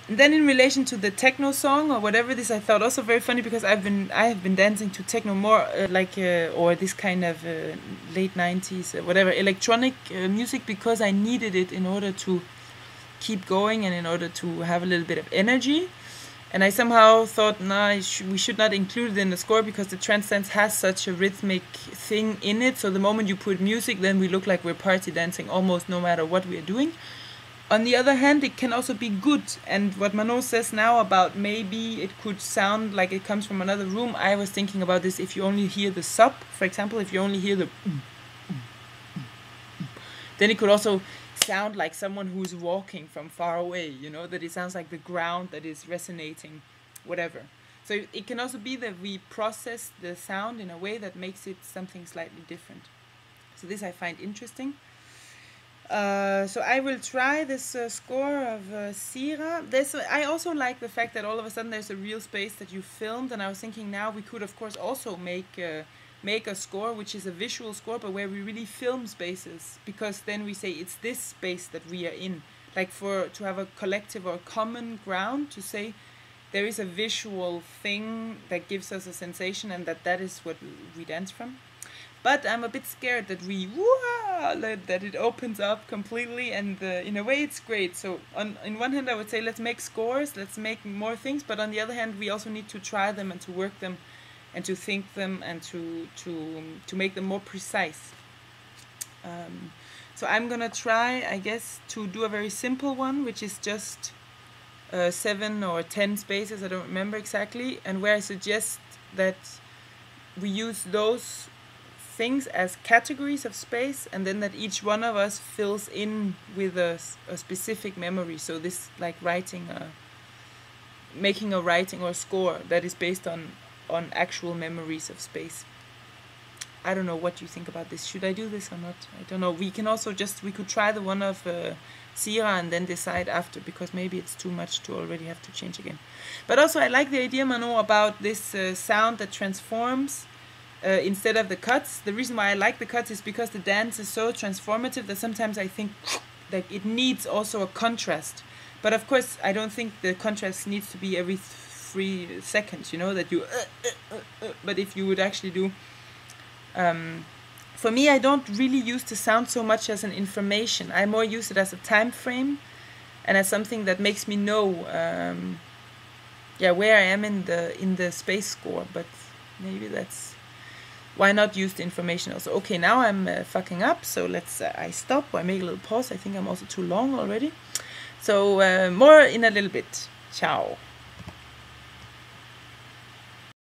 then in relation to the techno song or whatever this, I thought also very funny because I have been dancing to techno more or this kind of late 90s whatever electronic music, because I needed it in order to keep going and in order to have a little bit of energy. And I somehow thought, nah, we should not include it in the score because the trance dance has such a rhythmic thing in it. So the moment you put music, then we look like we're party dancing almost no matter what we're doing. On the other hand, it can also be good. And what Manon says now about maybe it could sound like it comes from another room, I was thinking about this if you only hear the sub, for example, if you only hear the then it could also sound like someone who's walking from far away, you know, that it sounds like the ground that is resonating, whatever. So it can also be that we process the sound in a way that makes it something slightly different. So this I find interesting. So I will try this score of Sira. I also like the fact that all of a sudden there's a real space that you filmed, and I was thinking now we could of course also make a score which is a visual score, but where we really film spaces, because then we say it's this space that we are in, like to have a collective or common ground, to say there is a visual thing that gives us a sensation and that is what we dance from. But I'm a bit scared that that it opens up completely, and in a way it's great. So on one hand I would say let's make scores, let's make more things, but on the other hand we also need to try them and to work them and to think them and to make them more precise. So I'm gonna try, I guess, to do a very simple one, which is just 7 or 10 spaces, I don't remember exactly, and where I suggest that we use those things as categories of space, and then that each one of us fills in with a specific memory. So this, like making a writing or score that is based on actual memories of space. I don't know what you think about this. Should I do this or not? I don't know. We could try the one of Sira and then decide after, because maybe it's too much to already have to change again. But also I like the idea, Manon, about this sound that transforms instead of the cuts. The reason why I like the cuts is because the dance is so transformative that sometimes I think that it needs also a contrast. But of course I don't think the contrast needs to be every 3 seconds, you know, that you but if you would actually do for me, I don't really use the sound so much as an information. I more use it as a time frame and as something that makes me know where I am in the space score. But maybe that's why not use the information also. Okay, now I'm fucking up, so let's I stop or I make a little pause. I think I'm also too long already. So more in a little bit. Ciao.